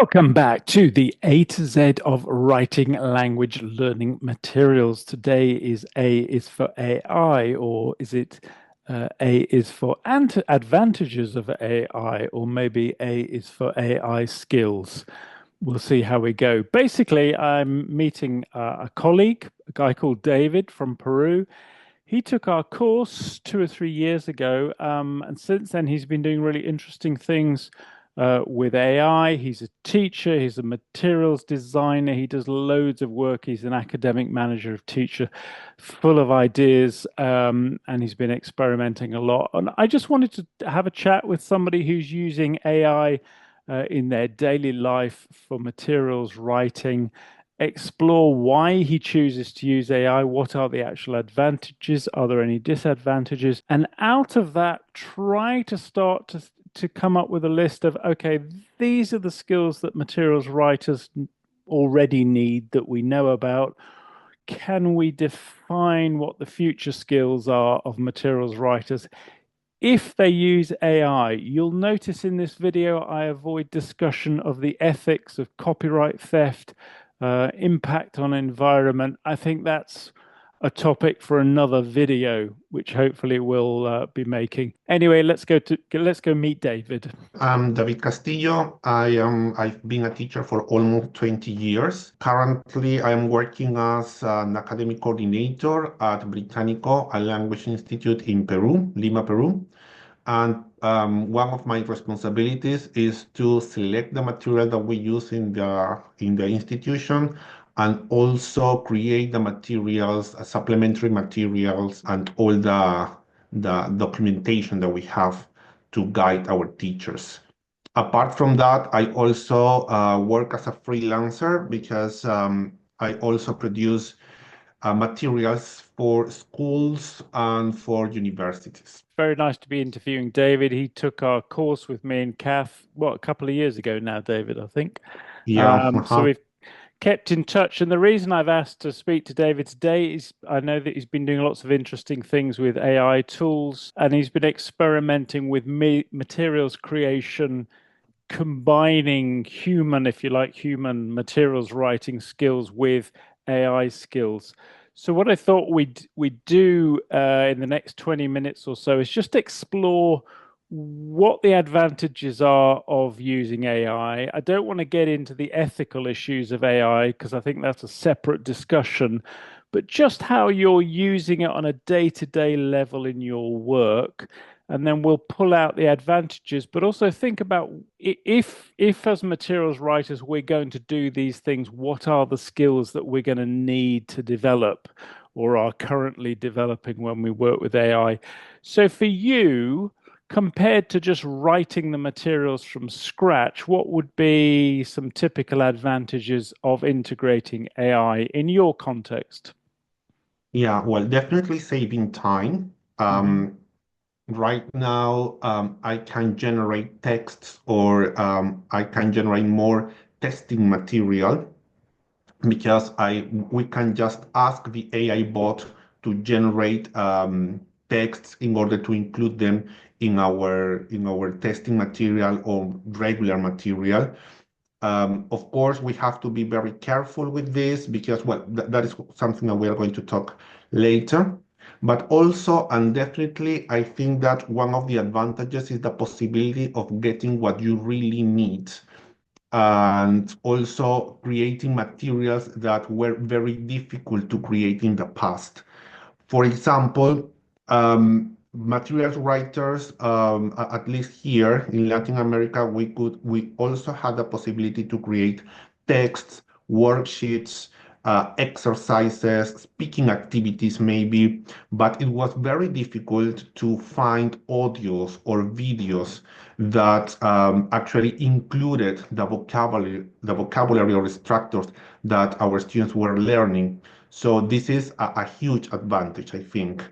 Welcome back to the A to Z of writing language learning materials. Today is A is for AI, or is it A is for advantages of AI, or maybe A is for AI skills? We'll see how we go. Basically, I'm meeting a colleague, a guy called David from Peru. He took our course 2 or 3 years ago, and since then he's been doing really interesting things with AI. He's a teacher, he's a materials designer, he does loads of work. He's an academic manager of teacher, full of ideas, and he's been experimenting a lot. And I just wanted to have a chat with somebody who's using AI in their daily life for materials writing, explore why he chooses to use AI. What are the actual advantages? Are there any disadvantages? And out of that, try to start to come up with a list of, okay, these are the skills that materials writers already need that we know about. Can we define what the future skills are of materials writers? If they use AI, you'll notice in this video I avoid discussion of the ethics of copyright theft, impact on environment. I think that's a topic for another video, which hopefully we'll be making. Anyway, let's go meet David. I'm David Castillo. I've been a teacher for almost 20 years. Currently, I'm working as an academic coordinator at Británico, a language institute in Peru, Lima, Peru. And one of my responsibilities is to select the material that we use in the institution and also create the materials, supplementary materials, and all the documentation that we have to guide our teachers. Apart from that, I also work as a freelancer because I also produce materials for schools and for universities. Very nice to be interviewing David. He took our course with me and Kath, what, a couple of years ago now, David, I think. Yeah, So uh-huh. we've kept in touch. And the reason I've asked to speak to David today is I know that he's been doing lots of interesting things with AI tools, and he's been experimenting with materials creation, combining human, if you like, human materials writing skills with AI skills. So what I thought we'd do in the next 20 minutes or so is just explore what the advantages are of using AI. I don't want to get into the ethical issues of AI because I think that's a separate discussion, but just how you're using it on a day-to-day level in your work. And then we'll pull out the advantages, but also think about if as materials writers we're going to do these things, what are the skills that we're going to need to develop or are currently developing when we work with AI. So for you, compared to just writing the materials from scratch, what would be some typical advantages of integrating AI in your context? Yeah, well, definitely saving time. Hmm. Right now, I can generate texts or I can generate more testing material because I we can just ask the AI bot to generate texts in order to include them in our testing material or regular material. Of course, we have to be very careful with this because, well, that is something that we are going to talk later. But also, and definitely, I think that one of the advantages is the possibility of getting what you really need and also creating materials that were very difficult to create in the past. For example, materials writers, at least here in Latin America, we also had the possibility to create texts, worksheets, exercises, speaking activities maybe, but it was very difficult to find audios or videos that actually included the vocabulary or structures that our students were learning. So this is a huge advantage, I think.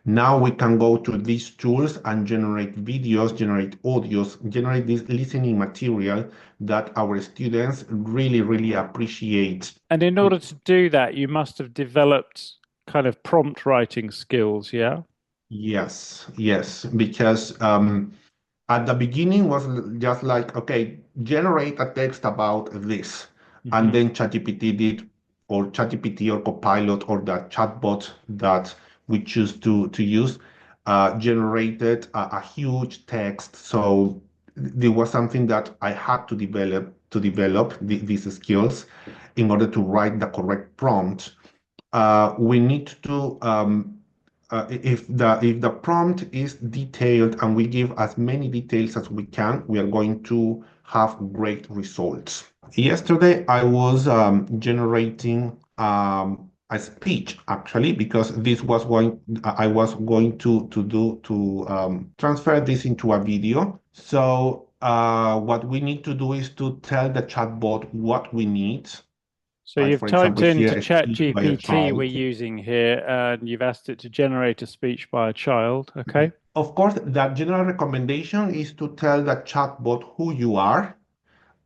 Now we can go to these tools and generate videos, generate audios, generate this listening material that our students really, really appreciate. And in order to do that, you must have developed kind of prompt writing skills, yeah? Yes, yes, because At the beginning was just like, okay, generate a text about this. And Hmm. then ChatGPT did, or ChatGPT or Copilot or the chatbot that we choose to use, generated a huge text. So there was something that I had to develop these skills in order to write the correct prompt. We need to if the prompt is detailed and we give as many details as we can, we are going to have great results. Yesterday, I was generating a speech actually because I was going to transfer this into a video. So what we need to do is to tell the chatbot what we need. So you've For example, typed into here a speech by a ChatGPT we're child. using here, and you've asked it to generate a speech by a child. Okay. Of course, the general recommendation is to tell the chatbot who you are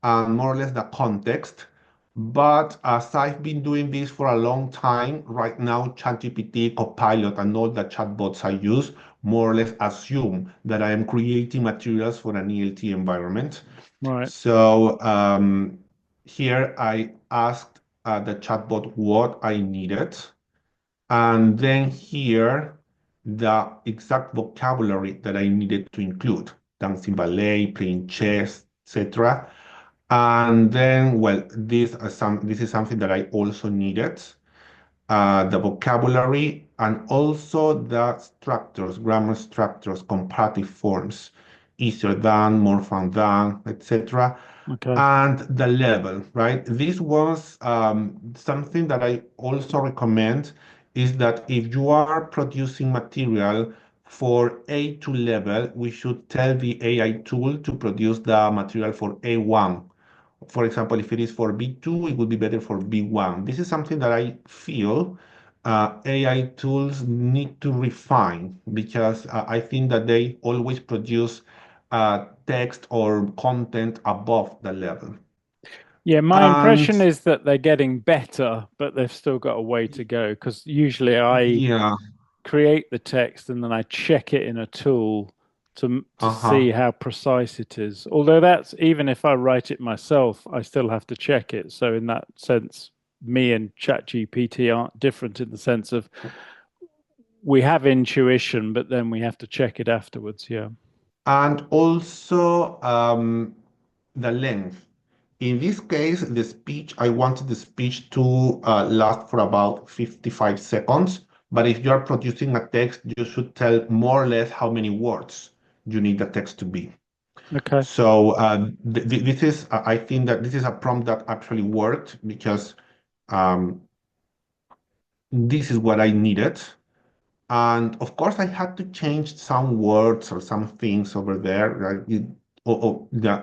and more or less the context. But as I've been doing this for a long time, right now, ChatGPT, Copilot, and all the chatbots I use more or less assume that I am creating materials for an ELT environment. Right. So here I asked the chatbot what I needed. And then here, the exact vocabulary that I needed to include, dancing ballet, playing chess, etc. And then, well, this is something that I also needed, the vocabulary and also the structures, grammar structures, comparative forms, easier than, more fun than, etc. Okay. And the level, right? This was something that I also recommend is that if you are producing material for A2 level, we should tell the AI tool to produce the material for A1. For example, if it is for B2, it would be better for B1. This is something that I feel AI tools need to refine because I think that they always produce text or content above the level. Yeah, my impression And is that they're getting better, but they've still got a way to go because usually I yeah, create the text and then I check it in a tool to see uh-huh. how precise it is. Although that's even if I write it myself, I still have to check it. So in that sense, me and ChatGPT aren't different in the sense of we have intuition, but then we have to check it afterwards. Yeah. And also the length. In this case, I wanted the speech to last for about 55 seconds. But if you're producing a text, you should tell more or less how many words you need the text to be. Okay. So this is, I think that this is a prompt that actually worked because um, this is what I needed. And of course, I had to change some words or some things over there. Right?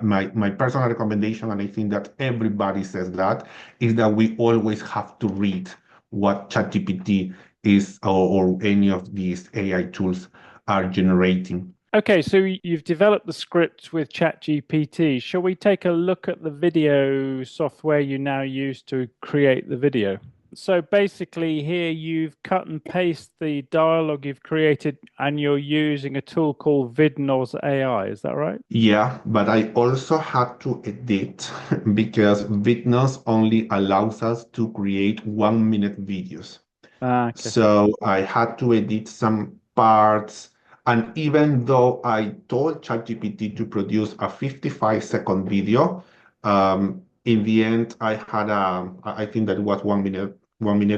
My personal recommendation, and I think that everybody says that, is that we always have to read what ChatGPT is or any of these AI tools are generating. Okay, so you've developed the script with ChatGPT. Shall we take a look at the video software you now use to create the video? So basically, here you've cut and paste the dialogue you've created, and you're using a tool called VidNoz AI. Is that right? Yeah, but I also had to edit because Vidnos only allows us to create 1 minute videos. Ah, okay. So I had to edit some parts. And even though I told ChatGPT to produce a 55-second video, in the end, I think that it was 1 minute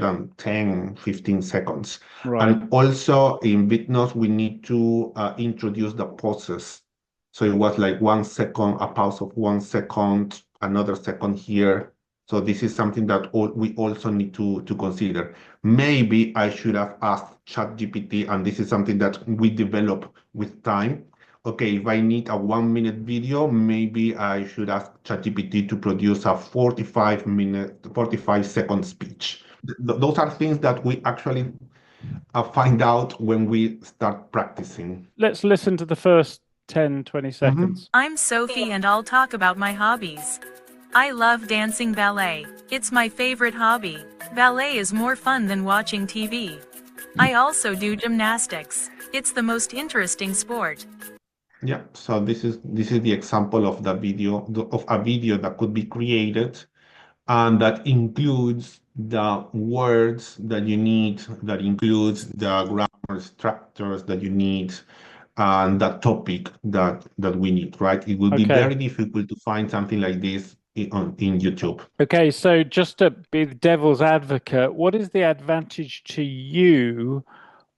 and 10, 15 seconds. Right. And also in Bitnos, we need to introduce the pauses. So it was like 1 second, a pause of 1 second, another second here. So this is something that we also need to consider. Maybe I should have asked ChatGPT, and this is something that we develop with time. Okay, if I need a 1 minute video, maybe I should ask ChatGPT to produce a 45-second speech. Those are things that we actually find out when we start practicing. Let's listen to the first 10, 20 Mhm. seconds. I'm Sophie and I'll talk about my hobbies. I love dancing ballet. It's my favorite hobby. Ballet is more fun than watching TV. I also do gymnastics. It's the most interesting sport. Yeah, so this is the example of the video of a video that could be created and that includes the words that you need, that includes the grammar structures that you need, and the topic that we need, right? It would be Okay. very difficult to find something like this in YouTube. Okay, so just to be the devil's advocate, what is the advantage to you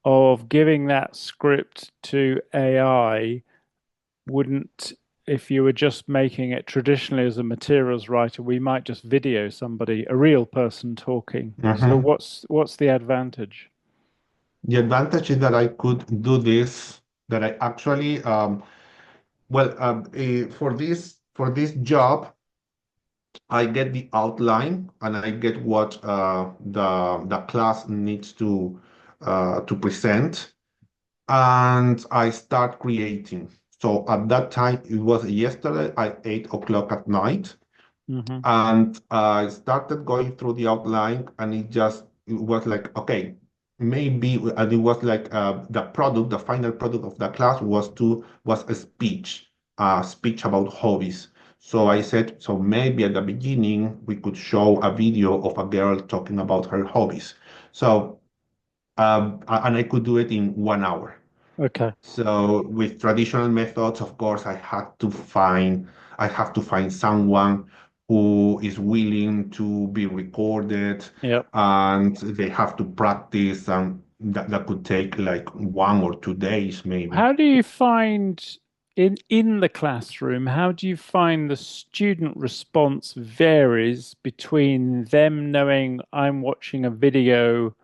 of giving that script to AI? Wouldn't, if you were just making it traditionally as a materials writer, we might just video somebody, a real person talking. So Mhm. what's the advantage? The advantage is that I could do this, that I actually, for this job, I get the outline and I get what the class needs to present, and I start creating. So at that time, it was yesterday at 8 o'clock at night. Hmm. And I started going through the outline, and it was like, okay, maybe, and it was like the final product of the class was a speech about hobbies. So I said, so maybe at the beginning we could show a video of a girl talking about her hobbies. So and I could do it in 1 hour. Okay. So with traditional methods, of course, I have to find someone who is willing to be recorded, Yeah. and they have to practice, and that could take like 1 or 2 days maybe. How do you find in the classroom, how do you find the student response varies between them knowing I'm watching a video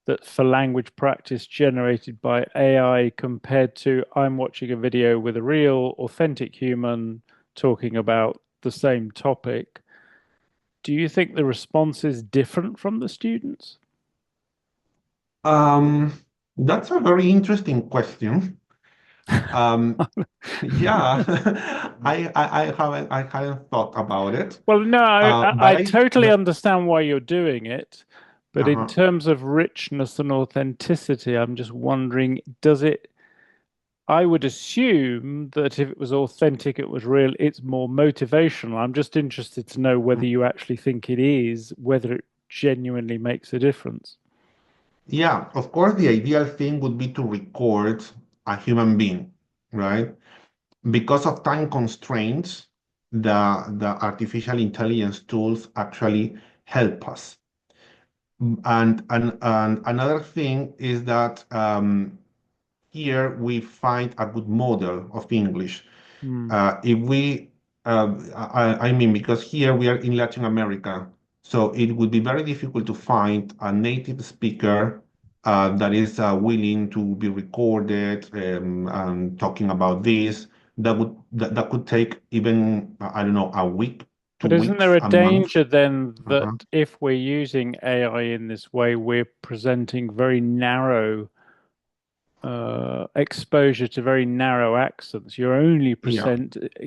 that for language practice generated by AI compared to I'm watching a video with a real authentic human talking about the same topic? Do you think the response is different from the students? Um, that's a very interesting question. Um, yeah, I hadn't thought about it. Well, no, But I totally understand why you're doing it, but in uh-huh. terms of richness and authenticity, I'm just wondering, does it? I would assume that if it was authentic, it was real, it's more motivational. I'm just interested to know whether you actually think it is, whether it genuinely makes a difference. Yeah, of course, the ideal thing would be to record a human being, right? Because of time constraints, the artificial intelligence tools actually help us. And another thing is that here we find a good model of English. Hmm. If we, I mean, because here we are in Latin America, so it would be very difficult to find a native speaker that is willing to be recorded and talking about this. That could take even, I don't know, a week, two But isn't there weeks, a a month. danger then that Uh-huh. if we're using AI in this way, we're presenting very narrow exposure to very narrow accents. You're only Yeah,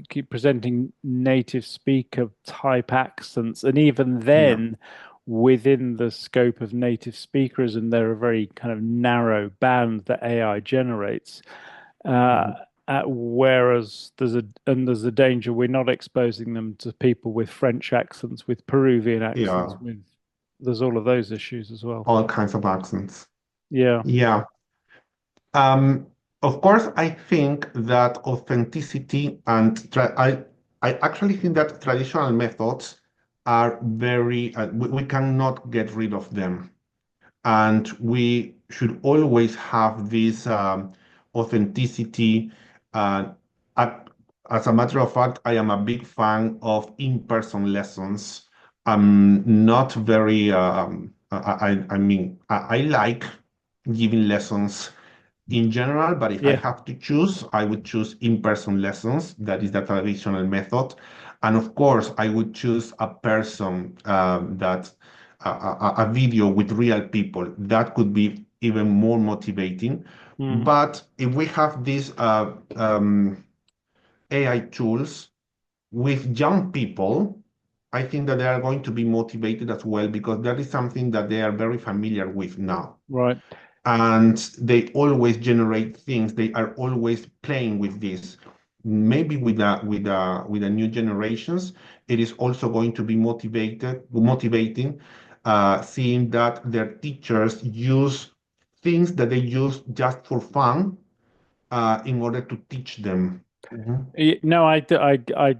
keep presenting native speaker type accents, and even yeah. then, within the scope of native speakerism, they're a very kind of narrow band that AI generates. Uh, Mhm. whereas there's a danger we're not exposing them to people with French accents, with Peruvian accents, Yeah, with there's all of those issues as well. all kinds of accents. Yeah. Yeah. Um, of course, I think that authenticity and I actually think that traditional methods are we cannot get rid of them. And we should always have this authenticity. Uh, a- as a matter of fact, I am a big fan of in-person lessons. I'm not very, I mean, I like giving lessons in general, but if I Yeah. have to choose, I would choose in-person lessons. That is the traditional method. And of course, I would choose a person that a video with real people. That could be even more motivating. Mhm. But if we have these AI tools with young people, I think that they are going to be motivated as well because that is something that they are very familiar with now. Right. and they always generate things. They are always playing with this. Maybe with the new generations, it is also going to be motivating, seeing that their teachers use things that they use just for fun, in order to teach them. Mhm, No, I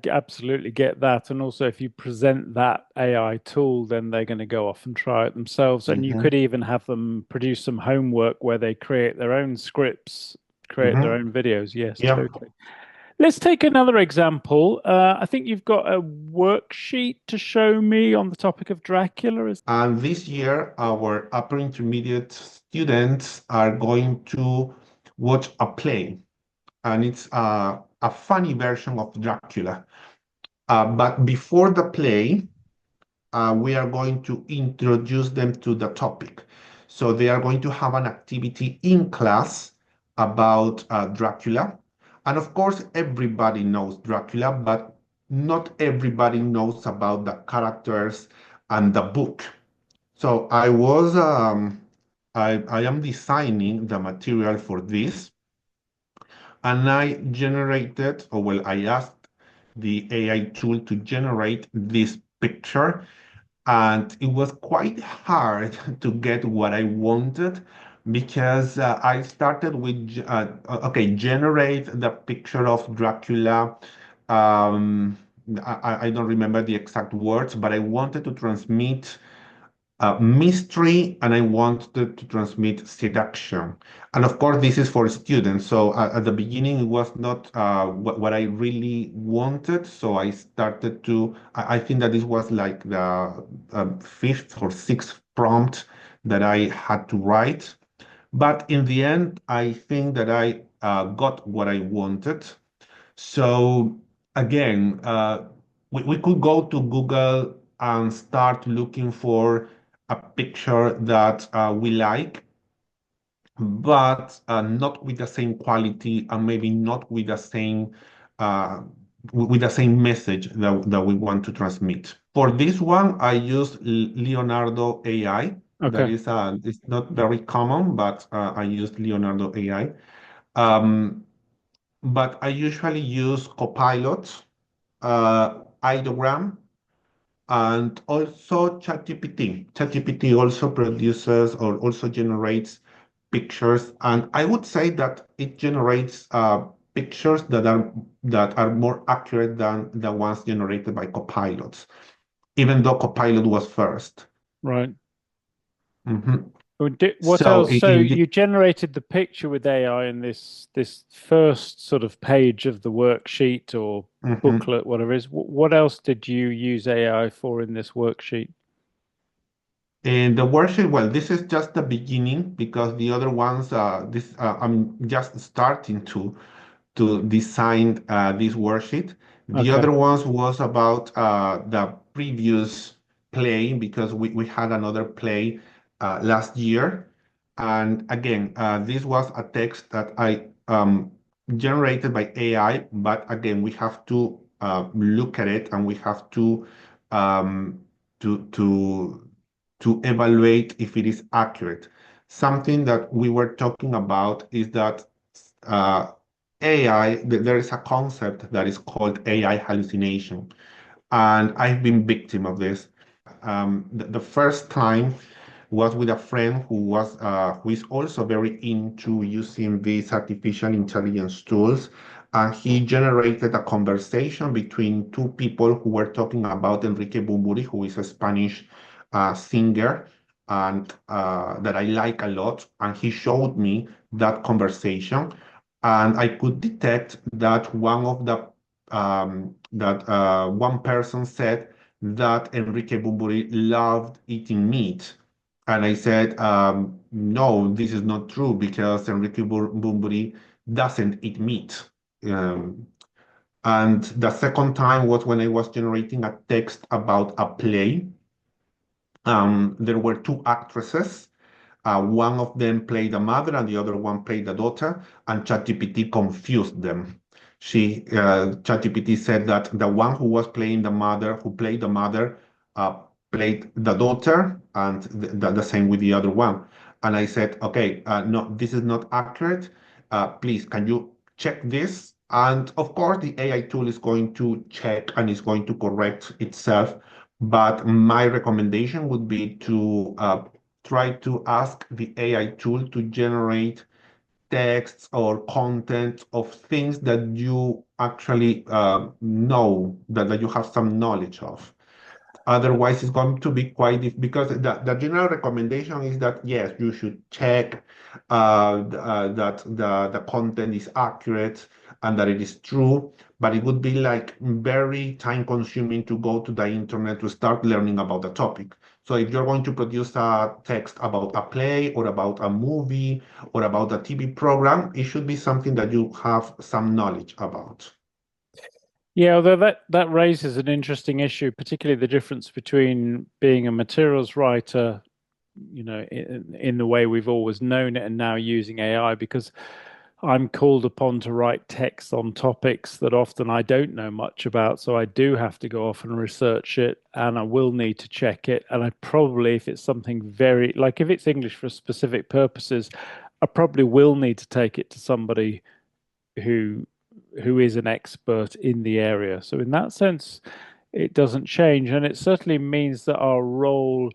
absolutely get that. And also, if you present that AI tool, then they're going to go off and try it themselves. And you could mhm, even have them produce some homework where they create their own scripts, create their mhm. own videos. Yes, Yeah. totally. Let's take another example. I think you've got a worksheet to show me on the topic of Dracula. Is And this year, our upper intermediate students are going to watch a play, and it's a funny version of Dracula. But before the play, we are going to introduce them to the topic. So they are going to have an activity in class about Dracula. And of course, everybody knows Dracula, but not everybody knows about the characters and the book. So I am designing the material for this, and I generated, or well, I asked the AI tool to generate this picture, and it was quite hard to get what I wanted, because I started with okay, generate the picture of Dracula. Um, I don't remember the exact words, but I wanted to transmit mystery, and I wanted to transmit seduction. And of course, this is for students. So at the beginning, it was not what I really wanted. So I started to, I think that this was like the fifth or sixth prompt that I had to write. But in the end, I think that I got what I wanted. So again, we could go to Google and start looking for a picture that we like, but not with the same quality, and maybe not uh, with the same message that we want to transmit. For this one, I use Leonardo AI. That okay, is, it's not very common, but I use Leonardo AI. Um, but I usually use Copilot, ideogram, and also ChatGPT. ChatGPT also produces or also generates pictures, and I would say that it generates pictures that are more accurate than the ones generated by Copilots, even though Copilot was first. right. Mhm. What So else? So you generated the picture with AI in this first sort of page of the worksheet or mhm. booklet, whatever it is. What else did you use AI for in this worksheet? And the worksheet, well, this is just the beginning, because the other ones, I'm just starting to design this worksheet. The Okay, other ones was about the previous play, because we had another play last year. And again, this was a text that I generated by AI, but again, we have to look at it, and we have um, to to to evaluate if it is accurate. Something that we were talking about is that uh, AI, there is a concept that is called AI hallucination, and I've been victim of this. The first time was with a friend who is also very into using these artificial intelligence tools, and he generated a conversation between two people who were talking about Enrique Bunbury, who is a Spanish singer, and that I like a lot. And he showed me that conversation, and I could detect that one person said that Enrique Bunbury loved eating meat. And I said, no, this is not true, because Enrique Bunbury doesn't eat meat. Um, and the second time was when I was generating a text about a play. There were two actresses. One of them played the mother and the other one played the daughter, and ChatGPT confused them. ChatGPT said that the one who was playing the mother, who played the mother, uh, played the daughter, and the same with the other one. and I said, okay, no, this is not accurate. Please, can you check this? And of course, the AI tool is going to check and is going to correct itself. But my recommendation would be to try to ask the AI tool to generate texts or content of things that you actually know, that you have some knowledge of. Otherwise, it's going to be quite because the general recommendation is that yes, you should check that the content is accurate and that it is true. But it would be like very time consuming to go to the internet to start learning about the topic. So if you're going to produce a text about a play or about a movie or about a TV program, it should be something that you have some knowledge about. Yeah, although that raises an interesting issue, particularly the difference between being a materials writer, in the way we've always known it, and now using AI, because I'm called upon to write text on topics that often I don't know much about. So I do have to go off and research it, and I will need to check it. And I probably, if it's something very, like if it's English for specific purposes, I probably will need to take it to somebody who who is an expert in the area. So in that sense, it doesn't change. And it certainly means that our role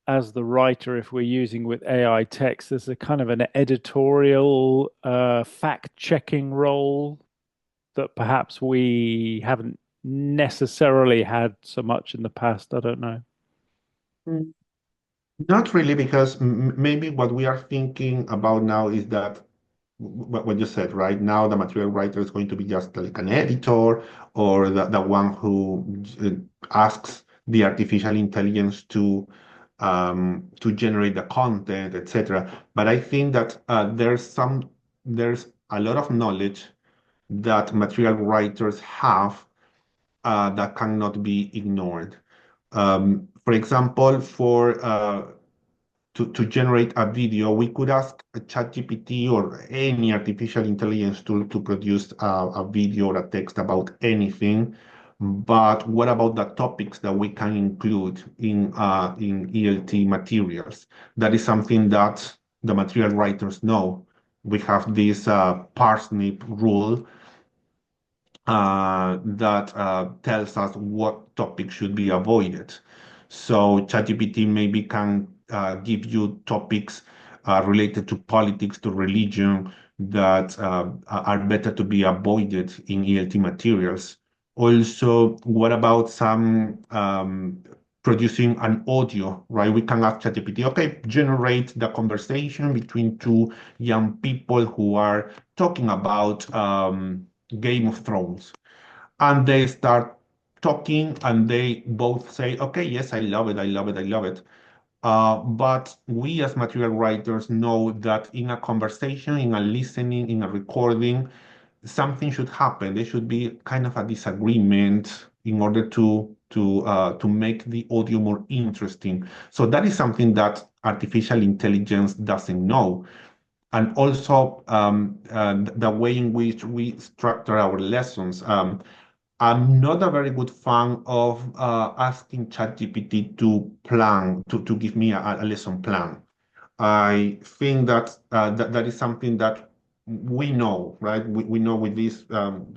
as the writer, if we're using with AI text, there's a kind of an editorial fact-checking role that perhaps we haven't necessarily had so much in the past. I don't know. Mm. Not really, because maybe what we are thinking about now is that what you said, right? Now the material writer is going to be just like an editor or the one who asks the artificial intelligence to generate the content, etc. But I think that there's a lot of knowledge that material writers have that cannot be ignored. For example, to generate a video, we could ask a ChatGPT or any artificial intelligence tool to produce a video or a text about anything. But what about the topics that we can include in ELT materials? That is something that the material writers know. We have this parsnip rule that tells us what topic should be avoided. So ChatGPT maybe can give you topics related to politics, to religion, that are better to be avoided in ELT materials. Also, what about some producing an audio, right? We can ask ChatGPT, okay, generate the conversation between two young people who are talking about Game of Thrones. And they start talking and they both say, okay, yes, I love it, I love it, I love it. But we as material writers know that in a conversation, in a listening, in a recording, something should happen. There should be kind of a disagreement in order to make the audio more interesting. So that is something that artificial intelligence doesn't know. And also the way in which we structure our lessons. I'm not a very good fan of asking ChatGPT to give me a lesson plan. I think that, that is something that we know, right? We know with this,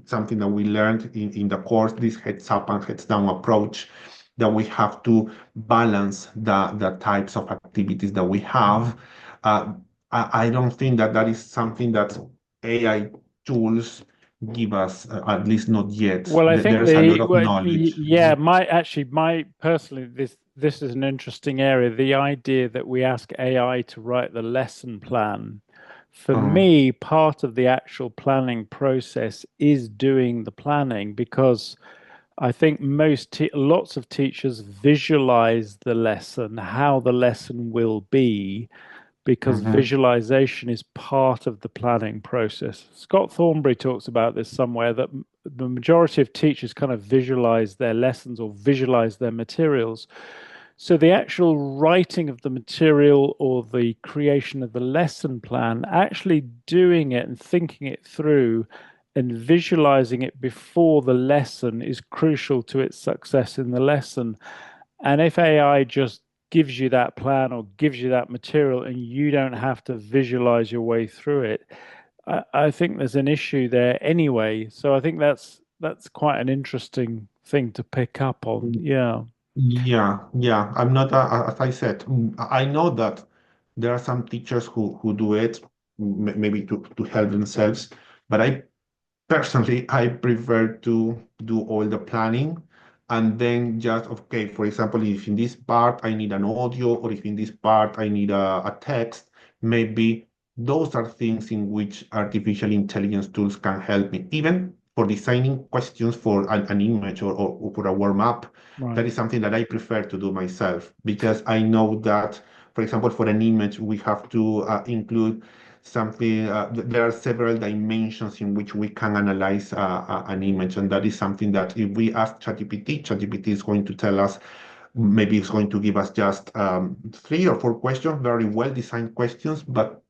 something that we learned in the course, this heads up and heads down approach, that we have to balance the types of activities that we have. Uh, I don't think that that is something that AI tools give us, at least not yet. Well, I think There's a lot of knowledge. yeah, my personally, this is an interesting area. The idea that we ask AI to write the lesson plan. For Uh, me, part of the actual planning process is doing the planning, because I think lots of teachers visualize the lesson, how the lesson will be, because mhm. visualization is part of the planning process. Scott Thornberry talks about this somewhere, that the majority of teachers kind of visualize their lessons or visualize their materials. So the actual writing of the material or the creation of the lesson plan, actually doing it and thinking it through and visualizing it before the lesson, is crucial to its success in the lesson. And if AI just gives you that plan or gives you that material and you don't have to visualize your way through it. I think there's an issue there anyway. So I think that's quite an interesting thing to pick up on. Yeah. Yeah, yeah. I'm not, as I said, I know that there are some teachers who do it, maybe to help themselves, but I personally, I prefer to do all the planning and then just, okay, for example, if in this part I need an audio or if in this part I need a text, maybe those are things in which artificial intelligence tools can help me. Even for designing questions for an image or for a warm up, that Right. is something that I prefer to do myself because I know that, for example, for an image, we have to include something. There are several dimensions in which we can analyze an image, and that is something that if we ask ChatGPT, ChatGPT is going to tell us. Maybe it's going to give us just 3 or 4 questions, very well designed questions, but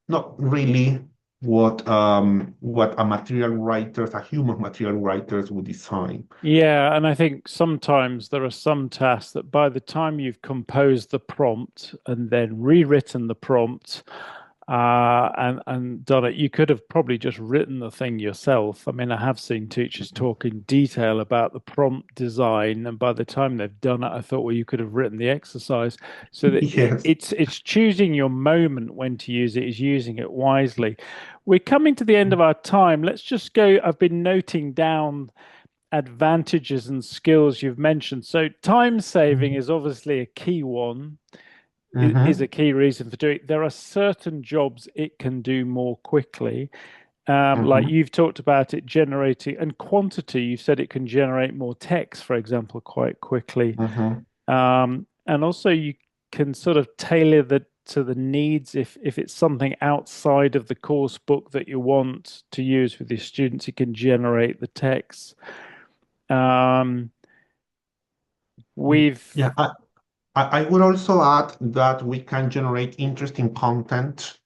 not really what a material writers, a human material writers would design. Yeah, and I think sometimes there are some tasks that by the time you've composed the prompt and then rewritten the prompt and done it, you could have probably just written the thing yourself. I mean, I have seen teachers talk in detail about the prompt design, and by the time they've done it, I thought, well, you could have written the exercise. So that Yes. it's choosing your moment when to use it, is using it wisely. We're coming to the end of our time. Let's just go. I've been noting down advantages and skills you've mentioned. So time saving is obviously a key one, is Mm-hmm. a key reason for doing it. There are certain jobs it can do more quickly. Like Mm-hmm. you've talked about it generating and quantity, you said it can generate more text, for example, quite quickly. Mm-hmm. And also you can sort of tailor that to the needs if it's something outside of the course book that you want to use with your students, you can generate the text. Um, we've Yeah, I would also add that we can generate interesting content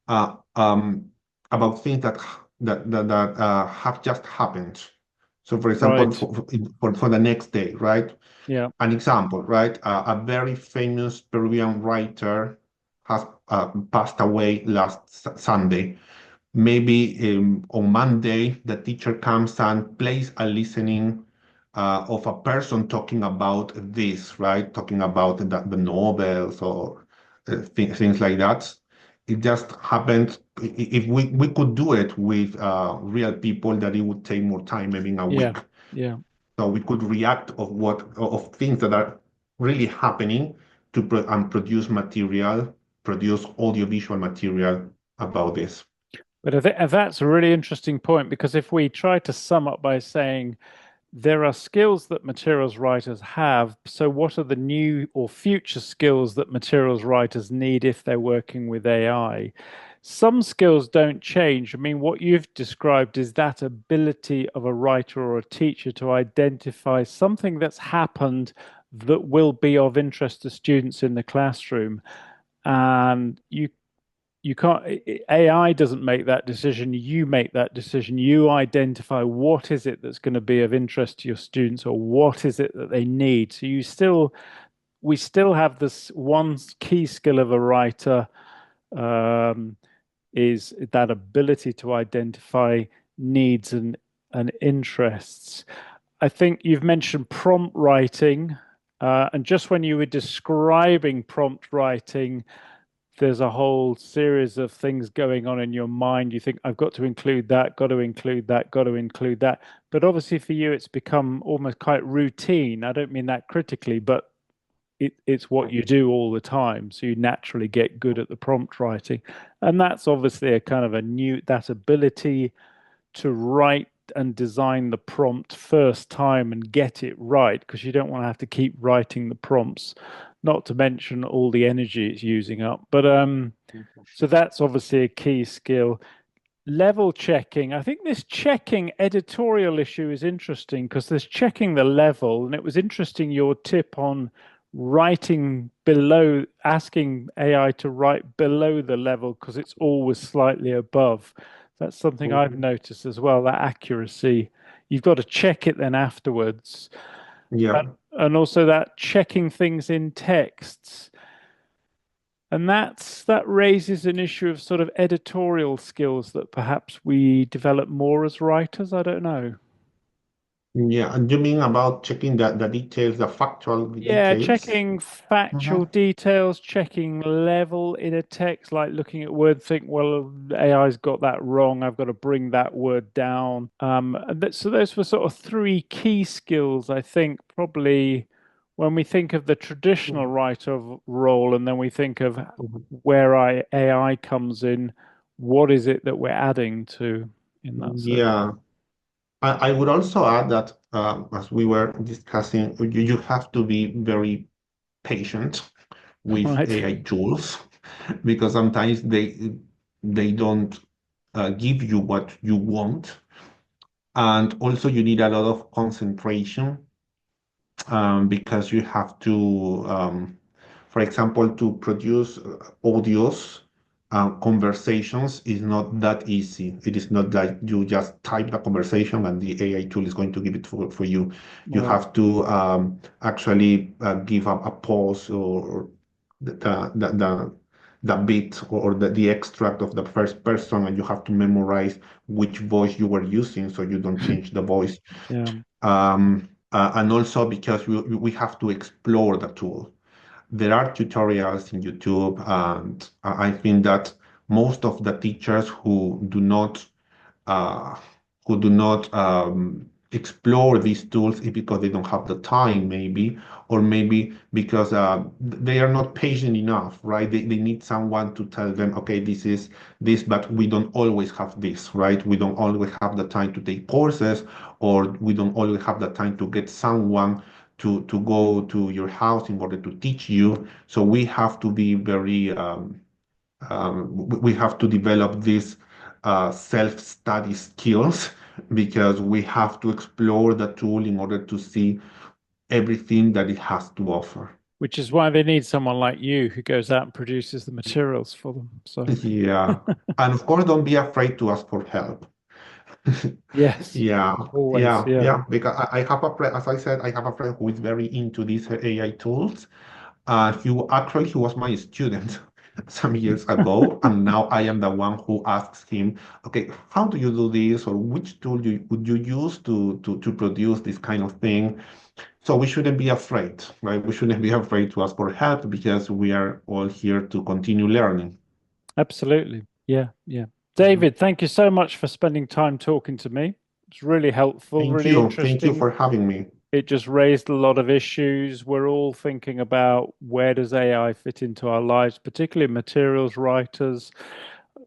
uh, um, about things that have just happened. So, for example, right. for the next day, right? Yeah. An example, right? A very famous Peruvian writer has passed away last Sunday. Maybe on Monday, the teacher comes and plays a listening of a person talking about this, right? Talking about the novels or things like that. It just happened. If we could do it with real people, that it would take more time, maybe in a Yeah. week. Yeah. So we could react of things that are really happening and produce material, produce audiovisual material about this. But I think that's a really interesting point because if we try to sum up by saying there are skills that materials writers have, so what are the new or future skills that materials writers need if they're working with AI? Some skills don't change. I mean, what you've described is that ability of a writer or a teacher to identify something that's happened that will be of interest to students in the classroom. And you can't, AI doesn't make that decision, you make that decision. You identify what is it that's going to be of interest to your students or what is it that they need. So we still have this one key skill of a writer, um, is that ability to identify needs and interests. I think you've mentioned prompt writing, and just when you were describing prompt writing, there's a whole series of things going on in your mind. You think, I've got to include that, got to include that, got to include that. But obviously, for you, it's become almost quite routine. I don't mean that critically, but it's what you do all the time. So you naturally get good at the prompt writing. And that's obviously a kind of a new, that ability to write and design the prompt first time and get it right, because you don't want to have to keep writing the prompts, not to mention all the energy it's using up. But so that's obviously a key skill. Level checking. I think this checking editorial issue is interesting because there's checking the level, and it was interesting your tip on writing below, asking AI to write below the level because it's always slightly above. That's something I've noticed as well, that accuracy. You've got to check it then afterwards. Yeah. and also that checking things in texts. And that raises an issue of sort of editorial skills that perhaps we develop more as writers. I don't know. Yeah, and you mean about checking the details, the factual Yeah, details? checking factual Mhm. details, checking level in a text, like looking at word, think, well, AI's got that wrong. I've got to bring that word down. So those were sort of three key skills, I think, probably when we think of the traditional writer role, and then we think of where AI comes in, what is it that we're adding to in that sense? Yeah, I would also add that as we were discussing, you have to be very patient with Right. AI tools because sometimes they don't give you what you want, and also you need a lot of concentration because you have to, for example, to produce audios, conversations is not that easy. It is not like you just type the conversation and the AI tool is going to give it for you. You Right. have to actually give up a pause or the, the, the, the bit or the extract of the first person, and you have to memorize which voice you were using so you don't change the voice. Yeah. And also because we have to explore the tool. There are tutorials in YouTube, and I think that most of the teachers uh, who do not explore these tools is because they don't have the time, maybe, or maybe because they are not patient enough, right? They need someone to tell them, okay, this is this, but we don't always have this, right? We don't always have the time to take courses, or we don't always have the time to get someone to go to your house in order to teach you. So we have to be very we have to develop these self-study skills because we have to explore the tool in order to see everything that it has to offer. Which is why they need someone like you who goes out and produces the materials for them. So, Yeah. And of course, don't be afraid to ask for help. yes, Yeah, always. yeah, Yeah. yeah. Because I have a friend, as I said, I have a friend who is very into these AI tools. He was my student some years ago, and now I am the one who asks him, okay, how do you do this, or which tool would you use to produce this kind of thing? So we shouldn't be afraid, right? We shouldn't be afraid to ask for help because we are all here to continue learning. Absolutely. Yeah. Yeah. Mhm. David, thank you so much for spending time talking to me. It's really helpful, Thank really you. Thank you interesting. for having me. It just raised a lot of issues. We're all thinking about where does AI fit into our lives, particularly materials writers.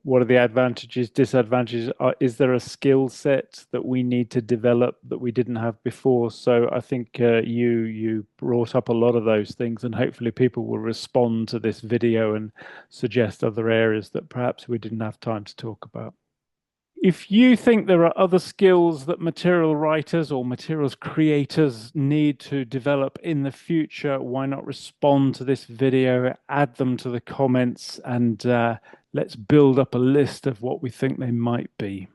What are the advantages, disadvantages? Is there a skill set that we need to develop that we didn't have before? So I think you brought up a lot of those things, and hopefully people will respond to this video and suggest other areas that perhaps we didn't have time to talk about. If you think there are other skills that material writers or materials creators need to develop in the future, why not respond to this video, add them to the comments, and let's build up a list of what we think they might be.